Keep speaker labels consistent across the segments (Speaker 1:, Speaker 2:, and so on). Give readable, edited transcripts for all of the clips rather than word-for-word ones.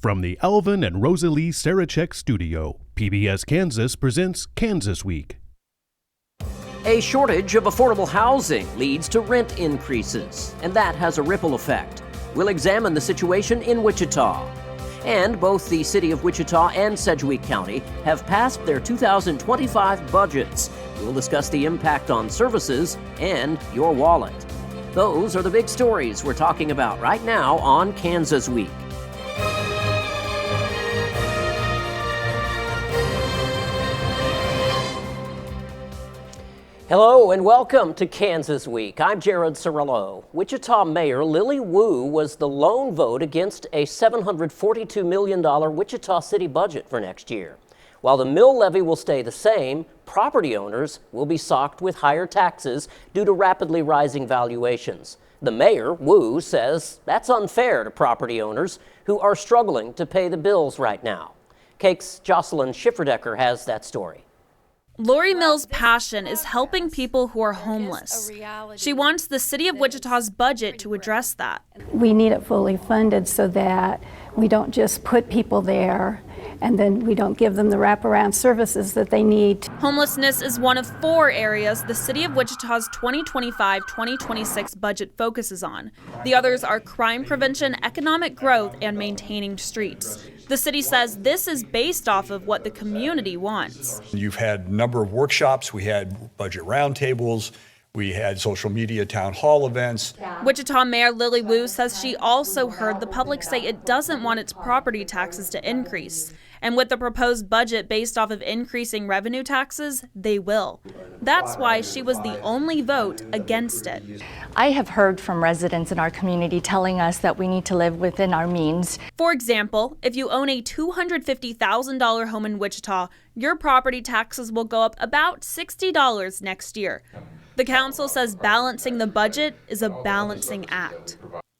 Speaker 1: From the Alvin and Rosalie Sarachek studio, PBS Kansas presents Kansas Week.
Speaker 2: A shortage of affordable housing leads to rent increases, and that has a ripple effect. We'll examine the situation in Wichita. And both the City of Wichita and Sedgwick County have passed their 2025 budgets. We'll discuss the impact on services and your wallet. Those are the big stories we're talking about right now on Kansas Week. Hello and welcome to Kansas Week. I'm Jared Cerullo. Wichita Mayor Lily Wu was the lone vote against a $742 million Wichita City budget for next year. While the mill levy will stay the same, property owners will be socked with higher taxes due to rapidly rising valuations. The mayor, Wu, says that's unfair to property owners who are struggling to pay the bills right now. Cake's Jocelyn Schifferdecker has that story.
Speaker 3: Lori Mills' passion is helping people who are homeless. She wants the City of Wichita's budget to address that.
Speaker 4: We need it fully funded so that we don't just put people there and then we don't give them the wraparound services that they need.
Speaker 3: Homelessness is one of 4 areas the City of Wichita's 2025-2026 budget focuses on. The others are crime prevention, economic growth, and maintaining streets. The city says this is based off of what the community wants.
Speaker 5: You've had a number of workshops, we had budget roundtables, we had social media town hall events.
Speaker 3: Wichita Mayor Lily Wu says she also heard the public say it doesn't want its property taxes to increase. And with the proposed budget based off of increasing revenue taxes, they will. That's why she was the only vote against it.
Speaker 6: I have heard from residents in our community telling us that we need to live within our means.
Speaker 3: For example, if you own a $250,000 home in Wichita, your property taxes will go up about $60 next year. The council says balancing the budget is a balancing act.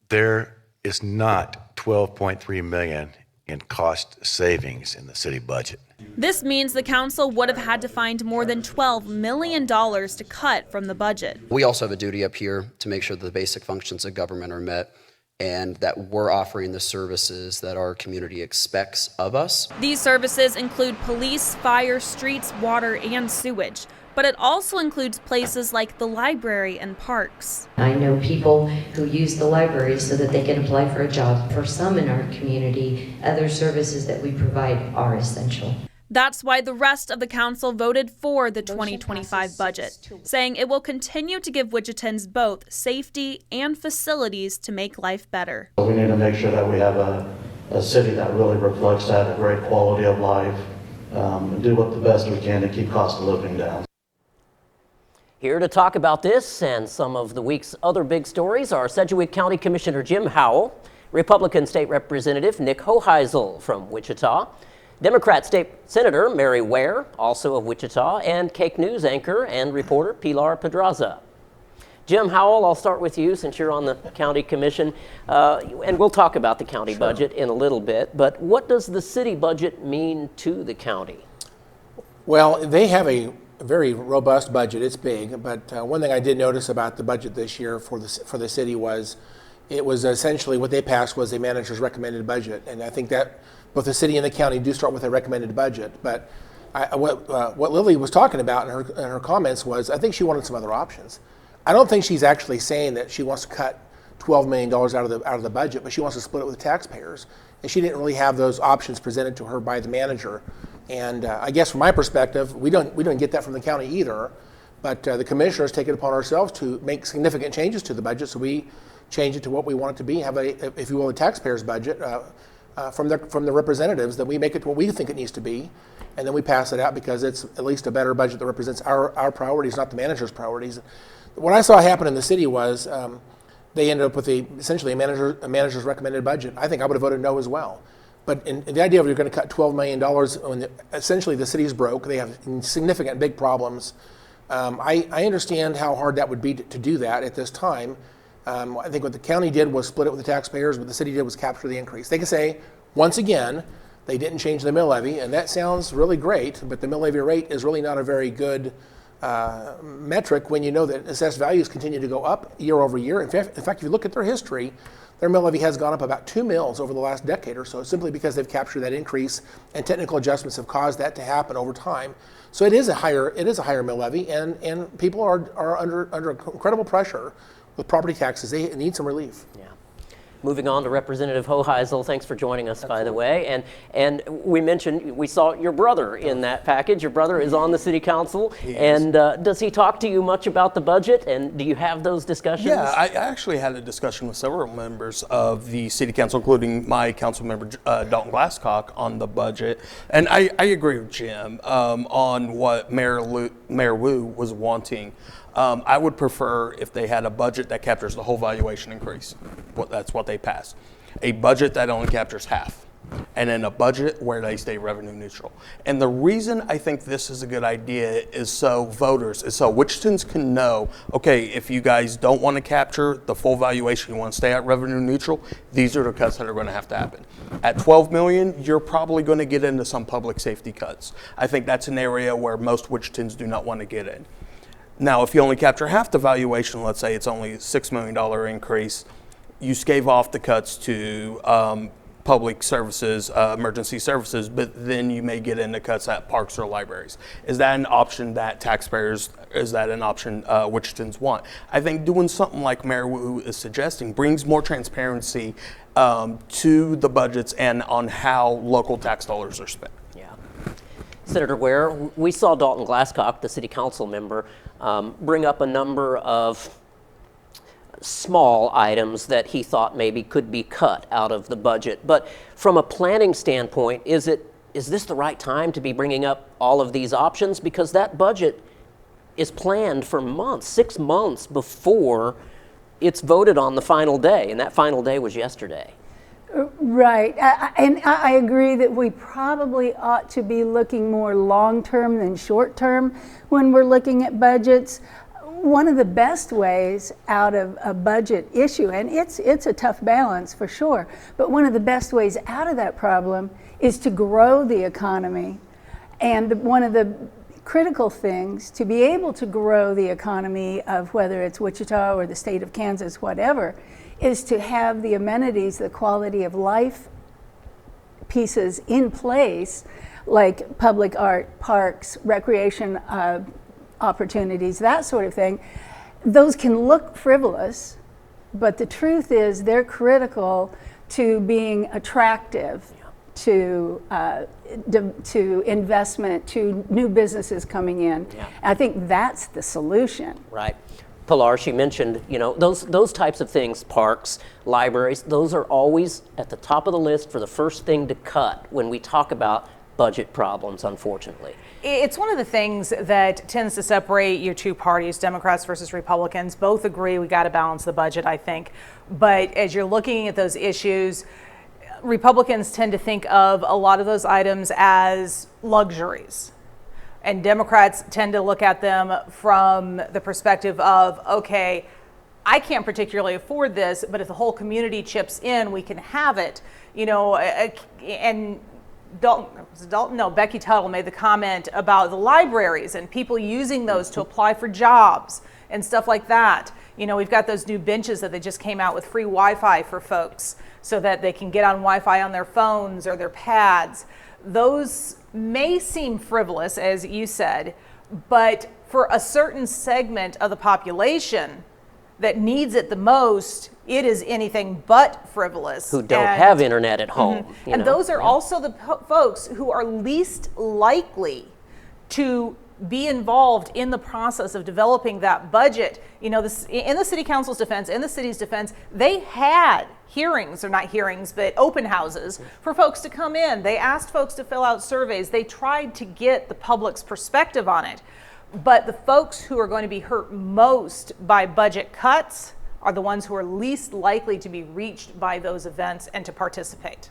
Speaker 7: There is not $12.3 million in cost savings in the city budget.
Speaker 3: This means the council would have had to find more than $12 million to cut from the budget.
Speaker 8: We also have a duty up here to make sure that the basic functions of government are met and that we're offering the services that our community expects of us.
Speaker 3: These services include police, fire, streets, water, and sewage. But it also includes places like the library and parks.
Speaker 9: I know people who use the library so that they can apply for a job. For some in our community, other services that we provide are essential.
Speaker 3: That's why the rest of the council voted for the 2025 budget, saying it will continue to give Wichitans both safety and facilities to make life better.
Speaker 10: We need to make sure that we have a city that really reflects that, a great quality of life, and do what the best we can to keep cost of living down.
Speaker 2: Here to talk about this and some of the week's other big stories are Sedgwick County Commissioner Jim Howell, Republican State Representative Nick Hoheisel from Wichita, Democrat State Senator Mary Ware, also of Wichita, and Cake News anchor and reporter Pilar Pedraza. Jim Howell, I'll start with you since you're on the county commission, and we'll talk about the county budget in a little bit, but what does the city budget mean to the county?
Speaker 11: Well, they have a very robust budget. It's big, but one thing I did notice about the budget this year for the city was it was essentially what they passed was a manager's recommended budget, and I think that both the city and the county do start with a recommended budget. But what Lily was talking about in her comments was I think she wanted some other options. I don't think she's actually saying that she wants to cut $12 million out of the budget, but she wants to split it with the taxpayers, and she didn't really have those options presented to her by the manager. And I guess from my perspective, we don't get that from the county either, but the commissioners take it upon ourselves to make significant changes to the budget, so we change it to what we want it to be, have a, if you will, a taxpayer's budget from the representatives, then we make it to what we think it needs to be, and then we pass it out because it's at least a better budget that represents our priorities, not the manager's priorities. What I saw happen in the city was they ended up with essentially a manager's recommended budget. I think I would have voted no as well. But in the idea of you're going to cut $12 million when essentially the city's broke, they have significant big problems. I understand how hard that would be to do that at this time. I think what the county did was split it with the taxpayers. What the city did was capture the increase. They can say, once again, they didn't change the mill levy, and that sounds really great, but the mill levy rate is really not a very good metric when you know that assessed values continue to go up year over year. In fact, if you look at their history, their mill levy has gone up about 2 mills over the last decade or so, simply because they've captured that increase, and technical adjustments have caused that to happen over time. So it is a higher mill levy, and people are under incredible pressure with property taxes. They need some relief.
Speaker 2: Yeah. Moving on to Representative Hoheisel, thanks for joining us, by the way. And we mentioned, we saw your brother in that package. Your brother is on the city council. And does he talk to you much about the budget? And do you have those discussions?
Speaker 12: Yeah, I actually had a discussion with several members of the city council, including my council member, Dalton Glasscock, on the budget. And I agree with Jim on what Mayor Wu was wanting. I would prefer if they had a budget that captures the whole valuation increase. That's what they passed. A budget that only captures half. And then a budget where they stay revenue neutral. And the reason I think this is a good idea is so Wichitans can know, okay, if you guys don't want to capture the full valuation, you want to stay at revenue neutral, these are the cuts that are going to have to happen. At 12 million, you're probably going to get into some public safety cuts. I think that's an area where most Wichitans do not want to get in. Now, if you only capture half the valuation, let's say it's only a $6 million increase, you scave off the cuts to public services, emergency services, but then you may get into cuts at parks or libraries. Is that an option that Wichitans want? I think doing something like Mayor Wu is suggesting brings more transparency to the budgets and on how local tax dollars are spent.
Speaker 2: Yeah. Senator Ware, we saw Dalton Glasscock, the city council member, bring up a number of small items that he thought maybe could be cut out of the budget. But from a planning standpoint, is this the right time to be bringing up all of these options? Because that budget is planned for months, 6 months before it's voted on the final day, and that final day was yesterday.
Speaker 4: Right, and I agree that we probably ought to be looking more long-term than short-term when we're looking at budgets. One of the best ways out of a budget issue, and it's a tough balance for sure, but one of the best ways out of that problem is to grow the economy. And one of the critical things to be able to grow the economy of whether it's Wichita or the state of Kansas, whatever, is to have the amenities, the quality of life pieces in place, like public art, parks, recreation opportunities, that sort of thing. Those can look frivolous, but the truth is they're critical to being attractive to investment, to new businesses coming in. Yeah. I think that's the solution.
Speaker 2: Right. Pilar, she mentioned, those types of things, parks, libraries, those are always at the top of the list for the first thing to cut when we talk about budget problems, unfortunately.
Speaker 13: It's one of the things that tends to separate your two parties, Democrats versus Republicans. Both agree we got to balance the budget, I think. But as you're looking at those issues, Republicans tend to think of a lot of those items as luxuries. And Democrats tend to look at them from the perspective of, okay, I can't particularly afford this, but if the whole community chips in, we can have it. And Becky Tuttle made the comment about the libraries and people using those to apply for jobs and stuff like that. We've got those new benches that they just came out with free Wi-Fi for folks so that they can get on Wi-Fi on their phones or their pads. Those may seem frivolous, as you said, but for a certain segment of the population that needs it the most, it is anything but frivolous.
Speaker 2: Who don't have internet at home.
Speaker 13: Mm-hmm. And those are also the folks who are least likely to be involved in the process of developing that budget. In the city council's defense, in the city's defense, they had hearings, or not hearings, but open houses for folks to come in. They asked folks to fill out surveys. They tried to get the public's perspective on it. But the folks who are going to be hurt most by budget cuts are the ones who are least likely to be reached by those events and to participate.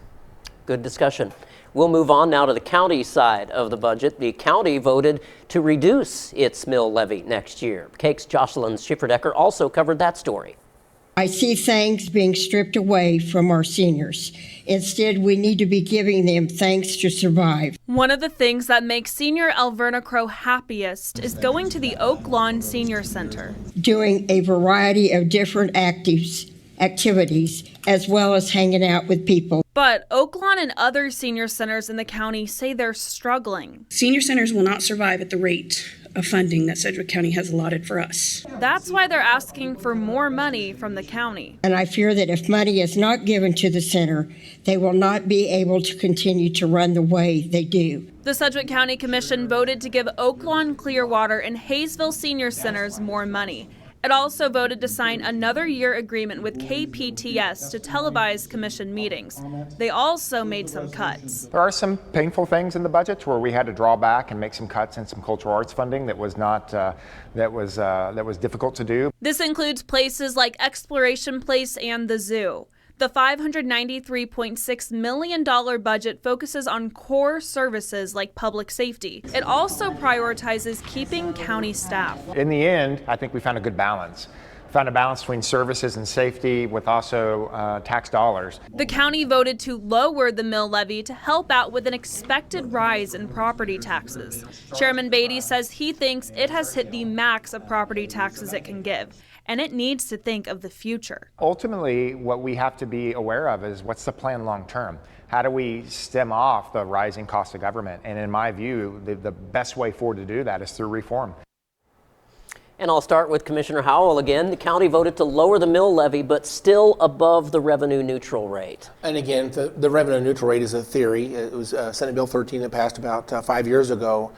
Speaker 2: Good discussion. We'll move on now to the county side of the budget. The county voted to reduce its mill levy next year. Cake's Jocelyn Schifferdecker also covered that story.
Speaker 14: I see things being stripped away from our seniors. Instead, we need to be giving them thanks to survive.
Speaker 3: One of the things that makes senior Alverna Crow happiest is going to the Oak Lawn Senior Center.
Speaker 14: Doing a variety of different activities, as well as hanging out with people.
Speaker 3: But Oaklawn and other senior centers in the county say they're struggling.
Speaker 15: Senior centers will not survive at the rate of funding that Sedgwick County has allotted for us.
Speaker 3: That's why they're asking for more money from the county.
Speaker 14: And I fear that if money is not given to the center, they will not be able to continue to run the way they do.
Speaker 3: The Sedgwick County Commission voted to give Oaklawn, Clearwater, and Hayesville senior centers more money. It also voted to sign another year agreement with KPTS to televise commission meetings. They also made some cuts.
Speaker 16: There are some painful things in the budget where we had to draw back and make some cuts in some cultural arts funding that was not that was difficult to do.
Speaker 3: This includes places like Exploration Place and the zoo. The $593.6 million budget focuses on core services like public safety. It also prioritizes keeping county staff.
Speaker 16: In the end, I think we found a good balance. Found a balance between services and safety with also tax dollars.
Speaker 3: The county voted to lower the mill levy to help out with an expected rise in property taxes. Chairman Beatty says he thinks it has hit the max of property taxes it can give, and it needs to think of the future.
Speaker 16: Ultimately, what we have to be aware of is what's the plan long term? How do we stem off the rising cost of government? And in my view, the best way forward to do that is through reform.
Speaker 2: And I'll start with Commissioner Howell again. The county voted to lower the mill levy, but still above the revenue neutral rate.
Speaker 11: And again, the revenue neutral rate is a theory. It was Senate Bill 13 that passed about 5 years ago.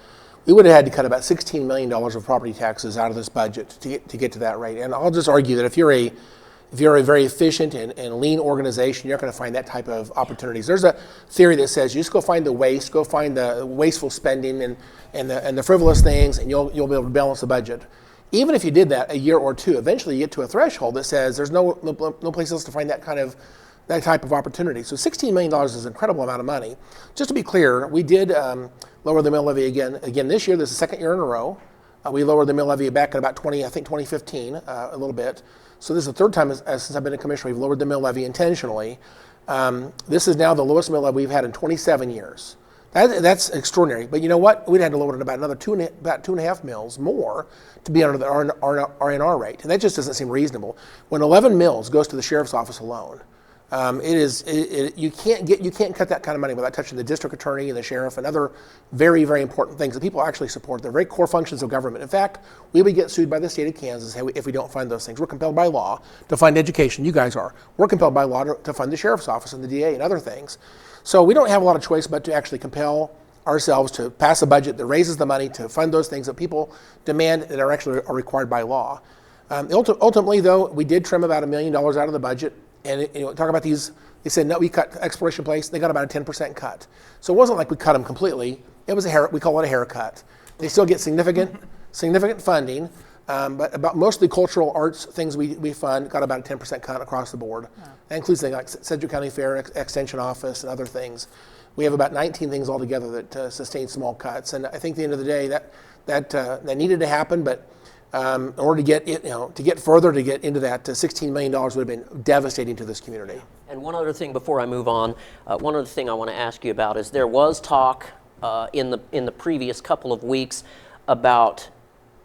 Speaker 11: We would have had to cut about $16 million of property taxes out of this budget to get to that rate. And I'll just argue that if you're a very efficient and lean organization, you're not going to find that type of opportunities. There's a theory that says you just go find the waste, go find the wasteful spending and the frivolous things, and you'll be able to balance the budget. Even if you did that a year or two, eventually you get to a threshold that says there's no place else to find that type of opportunity. So $16 million is an incredible amount of money. Just to be clear, we did lower the mill levy again this year. This is the second year in a row. We lowered the mill levy back in about 2015, a little bit. So this is the third time since I've been a commissioner we've lowered the mill levy intentionally. This is now the lowest mill levy we've had in 27 years. That's extraordinary. But you know what? We'd had to lower it about another two and a half mills more to be under the RNR rate. And that just doesn't seem reasonable. When 11 mills goes to the sheriff's office alone, you can't cut that kind of money without touching the district attorney and the sheriff and other very, very important things that people actually support. They're very core functions of government. In fact, we would get sued by the state of Kansas if we don't fund those things. We're compelled by law to fund education. You guys are. We're compelled by law to fund the sheriff's office and the DA and other things. So we don't have a lot of choice but to actually compel ourselves to pass a budget that raises the money to fund those things that people demand that are actually required by law. Ultimately, though, we did trim about $1 million out of the budget. And talk about these, they said, no, we cut Exploration Place. They got about a 10% cut. So it wasn't like we cut them completely. It was we call it a haircut. They still get significant funding, but about most of the cultural arts things we fund got about a 10% cut across the board. Wow. That includes things like Sedgwick County Fair, Extension Office, and other things. We have about 19 things altogether that sustain small cuts. And I think at the end of the day, that needed to happen, but in order to get further, to get into that, $16 million would have been devastating to this community.
Speaker 2: And one other thing before I move on, one other thing I want to ask you about is there was talk in the previous couple of weeks about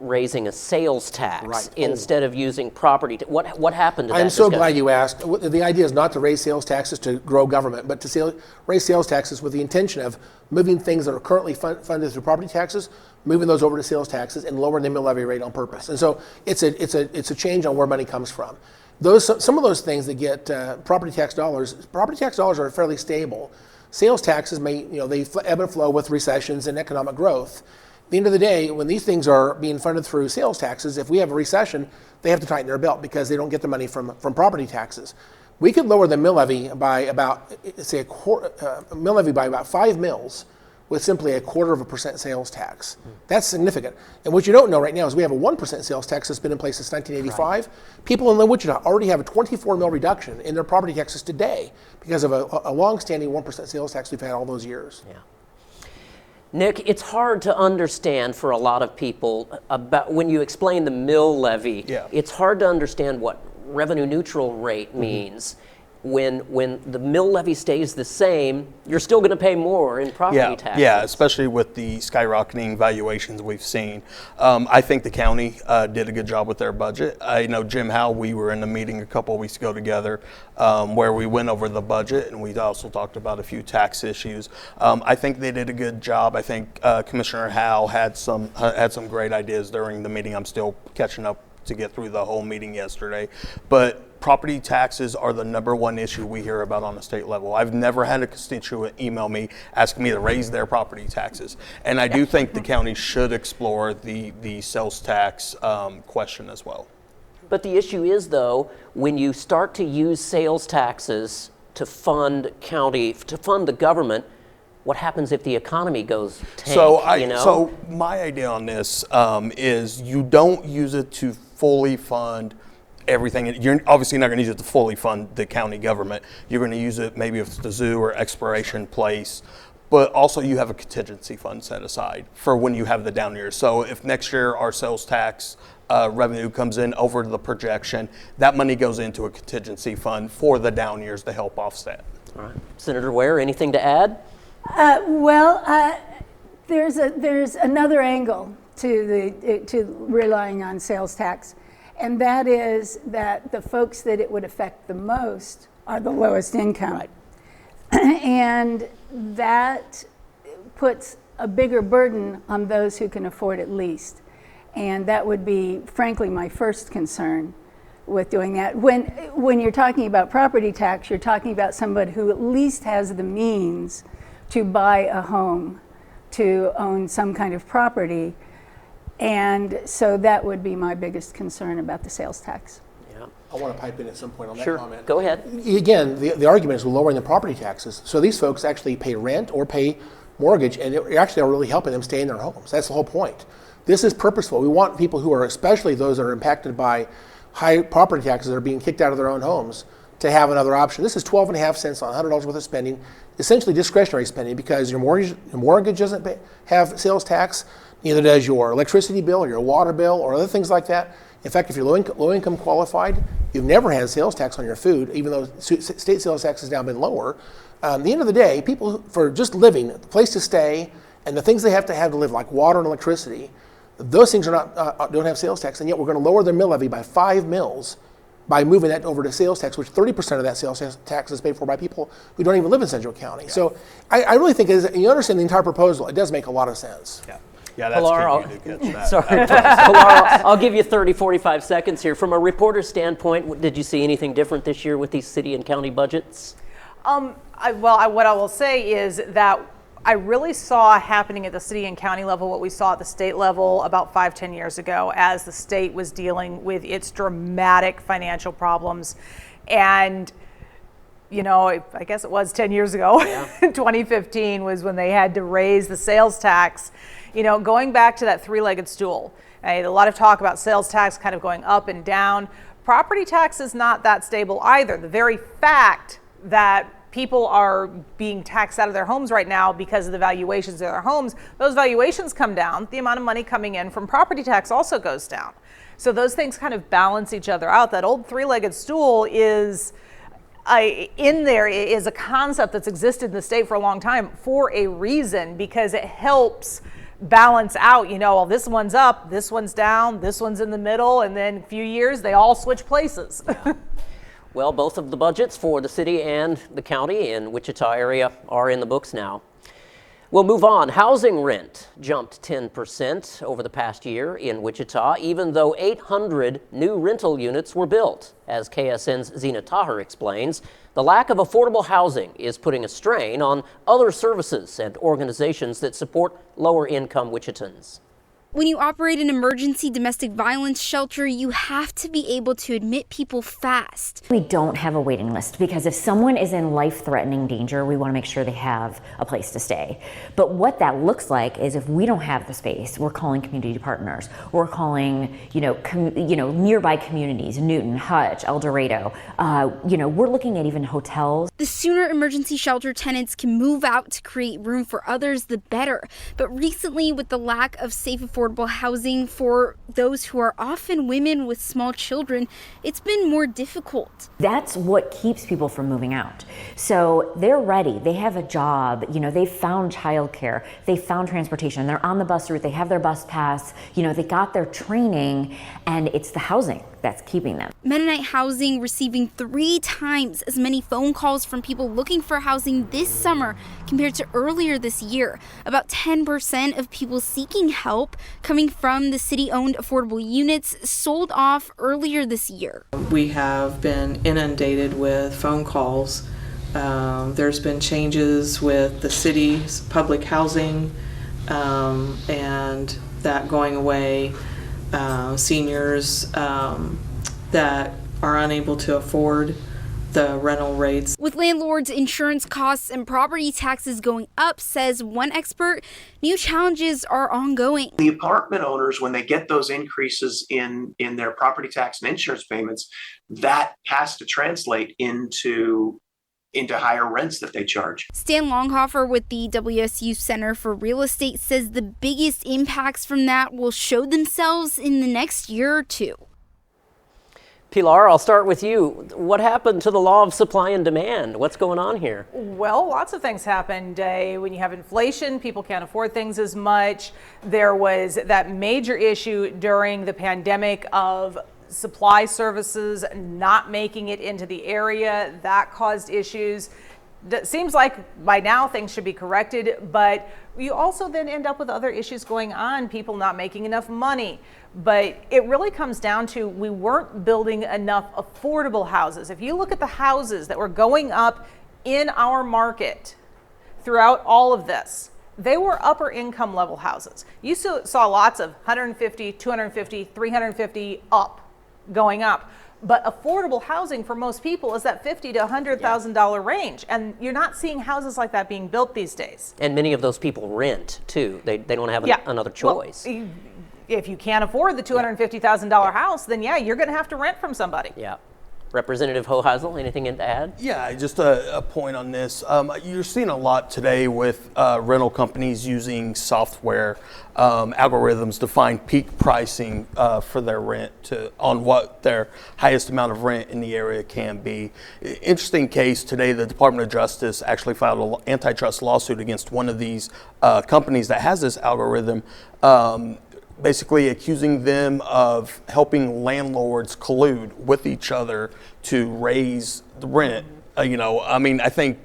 Speaker 2: raising a sales tax instead of using property. What happened to that?
Speaker 11: I'm so glad you asked. The idea is not to raise sales taxes to grow government, but to raise sales taxes with the intention of moving things that are currently funded through property taxes, moving those over to sales taxes, and lowering the mill levy rate on purpose. And so it's a change on where money comes from. Some of those things that get property tax dollars are fairly stable. Sales taxes they ebb and flow with recessions and economic growth. At the end of the day, when these things are being funded through sales taxes, if we have a recession, they have to tighten their belt because they don't get the money from property taxes. We could lower the mill levy by about, by about 5 mills with simply 0.25% sales tax. That's significant. And what you don't know right now is we have a 1% sales tax that's been in place since 1985. Right. People in Wichita already have a 24 mil reduction in their property taxes today because of a long-standing 1% sales tax we've had all those years.
Speaker 2: Yeah. Nick, it's hard to understand for a lot of people about when you explain the mill levy. Yeah. It's hard to understand what revenue neutral rate means. when the mill levy stays the same, you're still going to pay more in property taxes.
Speaker 12: Yeah, especially with the skyrocketing valuations we've seen. I think the county did a good job with their budget. I know Jim Howe, we were in a meeting a couple of weeks ago together where we went over the budget, and we also talked about a few tax issues. I think they did a good job. I think Commissioner Howe had some great ideas during the meeting. I'm still catching up to get through the whole meeting yesterday. But property taxes are the #1 issue we hear about on the state level. I've never had a constituent email me asking me to raise their property taxes. And I do think the county should explore the sales tax question as well.
Speaker 2: But the issue is, though, when you start to use sales taxes to fund the government, what happens if the economy goes tank?
Speaker 12: So my idea on this is you don't use it to fully fund everything. You're obviously not going to use it to fully fund the county government. You're going to use it maybe if it's the zoo or exploration place, but also you have a contingency fund set aside for when you have the down years. So if next year our sales tax revenue comes in over the projection, that money goes into a contingency fund for the down years to help offset.
Speaker 2: All right. Senator Ware, anything to add?
Speaker 4: There's another angle to relying on sales tax, and that is that the folks that it would affect the most are the lowest income.
Speaker 2: Right.
Speaker 4: And that puts a bigger burden on those who can afford it least. And that would be, frankly, my first concern with doing that. When you're talking about property tax, you're talking about somebody who at least has the means to buy a home, to own some kind of property. And so that would be my biggest concern about the sales tax.
Speaker 2: Yeah.
Speaker 11: I want to pipe in at some point on that
Speaker 2: Sure.
Speaker 11: comment.
Speaker 2: Go ahead.
Speaker 11: Again, the argument is we're lowering the property taxes. So these folks actually pay rent or pay mortgage, and it actually are really helping them stay in their homes. That's the whole point. This is purposeful. We want people who are, especially those that are impacted by high property taxes that are being kicked out of their own homes, to have another option. This is 12.5 cents on $100 worth of spending, essentially discretionary spending, because your mortgage doesn't have sales tax, neither does your electricity bill or your water bill or other things like that. In fact, if you're low income qualified, you've never had sales tax on your food, even though state sales tax has now been lower. At the end of the day, people, for just living, the place to stay, and the things they have to live, like water and electricity, those things are not don't have sales tax, and yet we're going to lower their mill levy by 5 mills by moving that over to sales tax, which 30% of that sales tax is paid for by people who don't even live in Central County. Yeah. So I really think, you understand the entire proposal, it does make a lot of sense.
Speaker 12: Yeah. Yeah, that's
Speaker 2: Pilar,
Speaker 12: tricky to catch that.
Speaker 2: Sorry, Pilar, I'll give you 30, 45 seconds here. From a reporter's standpoint, did you see anything different this year with these city and county budgets?
Speaker 13: What I will say is that I really saw happening at the city and county level what we saw at the state level about 5-10 years ago as the state was dealing with its dramatic financial problems. And, I guess it was 10 years ago, yeah. 2015 was when they had to raise the sales tax. Going back to that three-legged stool, a lot of talk about sales tax kind of going up and down. Property tax is not that stable either. The very fact that people are being taxed out of their homes right now because of the valuations of their homes, those valuations come down, the amount of money coming in from property tax also goes down. So those things kind of balance each other out. That old three-legged stool is in there is a concept that's existed in the state for a long time for a reason, because it helps balance out, well, this one's up, this one's down, this one's in the middle, and then a few years they all switch places.
Speaker 2: Yeah. Well, both of the budgets for the city and the county in Wichita area are in the books now. We'll move on. Housing rent jumped 10% over the past year in Wichita, even though 800 new rental units were built. As KSN's Zena Taher explains, the lack of affordable housing is putting a strain on other services and organizations that support lower-income Wichitans.
Speaker 17: When you operate an emergency domestic violence shelter, you have to be able to admit people fast.
Speaker 18: We don't have a waiting list because if someone is in life-threatening danger, we want to make sure they have a place to stay. But what that looks like is if we don't have the space, we're calling community partners. We're calling, nearby communities, Newton, Hutch, El Dorado. We're looking at even hotels.
Speaker 17: The sooner emergency shelter tenants can move out to create room for others, the better. But recently, with the lack of safe, affordable affordable housing for those who are often women with small children, it's been more difficult.
Speaker 18: That's what keeps people from moving out. So they're ready. They have a job. They've found childcare. They found transportation. They're on the bus route. They have their bus pass. They got their training, and it's the housing that's keeping them.
Speaker 17: Mennonite Housing receiving 3 times as many phone calls from people looking for housing this summer compared to earlier this year. About 10% of people seeking help coming from the city-owned affordable units sold off earlier this year.
Speaker 19: We have been inundated with phone calls. There's been changes with the city's public housing and that going away. Seniors that are unable to afford the rental rates.
Speaker 17: With landlords' insurance costs and property taxes going up, says one expert, new challenges are ongoing.
Speaker 20: The apartment owners, when they get those increases in their property tax and insurance payments, that has to translate into higher rents that they charge.
Speaker 17: Stan Longhofer with the WSU Center for Real Estate says the biggest impacts from that will show themselves in the next year or two.
Speaker 2: Pilar, I'll start with you. What happened to the law of supply and demand? What's going on here?
Speaker 13: Well, lots of things happened. When you have inflation, people can't afford things as much. There was that major issue during the pandemic of supply services not making it into the area. That caused issues. It seems like by now things should be corrected, but you also then end up with other issues going on, people not making enough money. But it really comes down to we weren't building enough affordable houses. If you look at the houses that were going up in our market throughout all of this, they were upper income level houses. You saw lots of 150, 250, 350 up, going up. But affordable housing for most people is that $50,000 to $100,000 range. And you're not seeing houses like that being built these days.
Speaker 2: And many of those people rent too. They don't have another choice.
Speaker 13: Well, if you can't afford the $250,000 house, then you're going to have to rent from somebody.
Speaker 2: Yeah. Representative Hoheisel, anything to add?
Speaker 12: Yeah, just a point on this. You're seeing a lot today with rental companies using software algorithms to find peak pricing for their rent on what their highest amount of rent in the area can be. Interesting case today, the Department of Justice actually filed an antitrust lawsuit against one of these companies that has this algorithm, basically accusing them of helping landlords collude with each other to raise the rent. I think,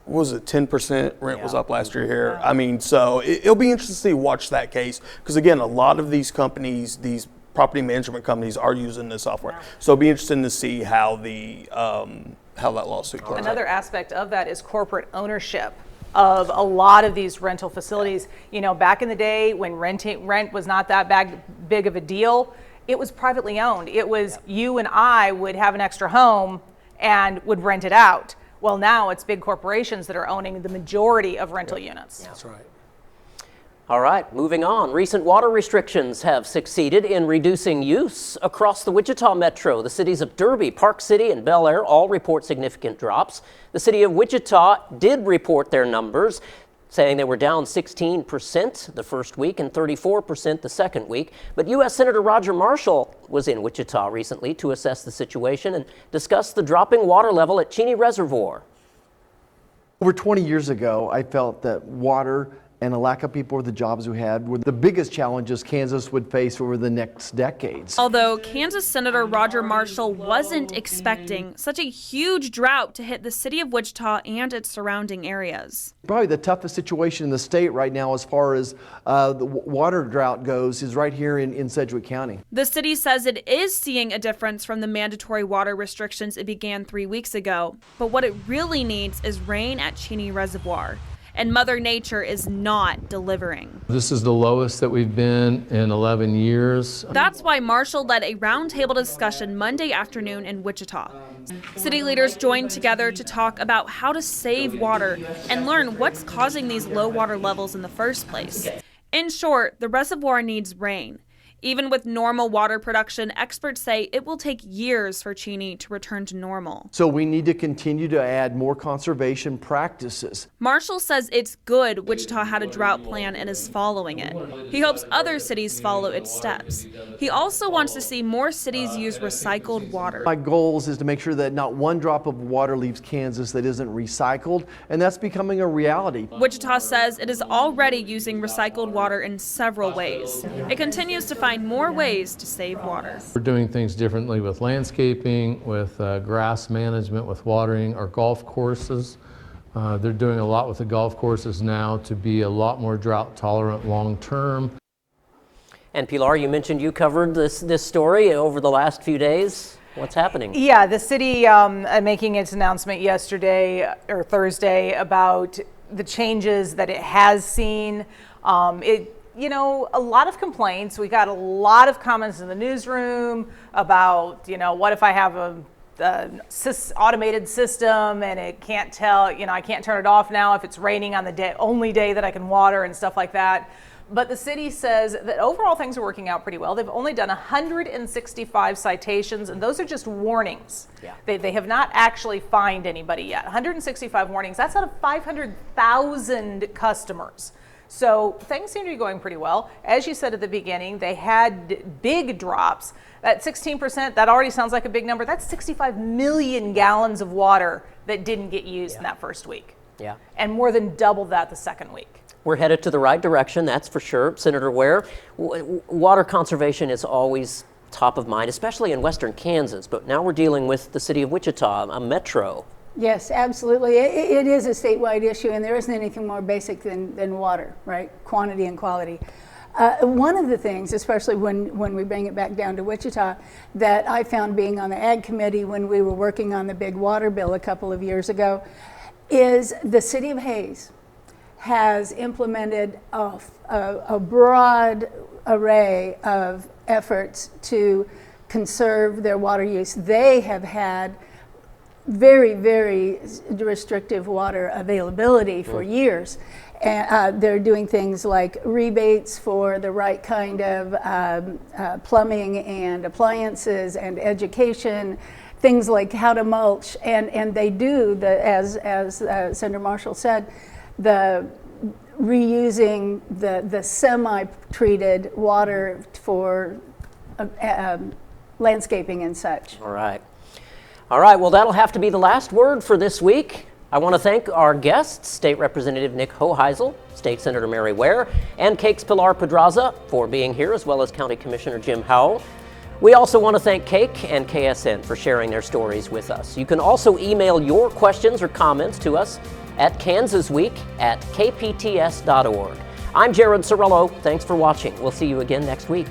Speaker 12: what was it, 10% rent was up last year here. So it'll be interesting to watch that case, because again, a lot of these companies, these property management companies, are using this software. So it'll be interesting to see how how that lawsuit plays out.
Speaker 13: Another aspect of that is corporate ownership of a lot of these rental facilities. Back in the day when rent was not that big of a deal, it was privately owned. It was you and I would have an extra home and would rent it out. Well, now it's big corporations that are owning the majority of rental units.
Speaker 11: That's right.
Speaker 2: All right, moving on. Recent water restrictions have succeeded in reducing use across the Wichita Metro. The cities of Derby, Park City, and Bel Air all report significant drops. The city of Wichita did report their numbers, saying they were down 16% the first week and 34% the second week. But U.S. Senator Roger Marshall was in Wichita recently to assess the situation and discuss the dropping water level at Cheney Reservoir.
Speaker 21: Over 20 years ago, I felt that water and a lack of people with the jobs we had were the biggest challenges Kansas would face over the next decades.
Speaker 3: Although Kansas Senator Roger Marshall wasn't expecting such a huge drought to hit the city of Wichita and its surrounding areas.
Speaker 21: Probably the toughest situation in the state right now as far as the water drought goes is right here in Sedgwick County.
Speaker 3: The city says it is seeing a difference from the mandatory water restrictions it began 3 weeks ago. But what it really needs is rain at Cheney Reservoir. And Mother Nature is not delivering.
Speaker 22: This is the lowest that we've been in 11 years.
Speaker 3: That's why Marshall led a roundtable discussion Monday afternoon in Wichita. City leaders joined together to talk about how to save water and learn what's causing these low water levels in the first place. In short, the reservoir needs rain. Even with normal water production, experts say it will take years for Cheney to return to normal.
Speaker 21: So we need to continue to add more conservation practices.
Speaker 3: Marshall says it's good Wichita had a drought plan and is following it. He hopes other cities follow its steps. He also wants to see more cities use recycled water.
Speaker 21: My goals is to make sure that not one drop of water leaves Kansas that isn't recycled, and that's becoming a reality.
Speaker 3: Wichita says it is already using recycled water in several ways. It continues to find more ways to save water.
Speaker 22: We're doing things differently with landscaping, with grass management, with watering our golf courses. They're doing a lot with the golf courses now to be a lot more drought tolerant long term.
Speaker 2: And Pilar, you mentioned you covered this story over the last few days. What's happening?
Speaker 13: Yeah, the city making its announcement yesterday or Thursday about the changes that it has seen. A lot of complaints. We got a lot of comments in the newsroom about, what if I have a automated system and it can't tell, I can't turn it off now if it's raining on the only day that I can water and stuff like that. But the city says that overall things are working out pretty well. They've only done 165 citations, and those are just warnings. Yeah. They have not actually fined anybody yet. 165 warnings, that's out of 500,000 customers. So things seem to be going pretty well. As you said at the beginning, they had big drops. That 16%, that already sounds like a big number. That's 65 million gallons of water that didn't get used in that first week.
Speaker 2: Yeah.
Speaker 13: And more than double that the second week.
Speaker 2: We're headed to the right direction, that's for sure. Senator Ware, water conservation is always top of mind, especially in western Kansas, but now we're dealing with the city of Wichita, a metro.
Speaker 4: Yes, absolutely. It is a statewide issue, and there isn't anything more basic than water, right? Quantity and quality. One of the things, especially when we bring it back down to Wichita, that I found being on the Ag Committee when we were working on the big water bill a couple of years ago, is the city of Hays has implemented a broad array of efforts to conserve their water use. They have had very, very restrictive water availability for years. And they're doing things like rebates for the right kind of plumbing and appliances and education, things like how to mulch, and they do, as Senator Marshall said, the reusing the semi-treated water for landscaping and such.
Speaker 2: All right. All right, well, that'll have to be the last word for this week. I want to thank our guests, State Representative Nick Hoheisel, State Senator Mary Ware, and CAKE's Pilar Pedraza for being here, as well as County Commissioner Jim Howell. We also want to thank CAKE and KSN for sharing their stories with us. You can also email your questions or comments to us at kansasweek@kpts.org. I'm Jared Cerullo. Thanks for watching. We'll see you again next week.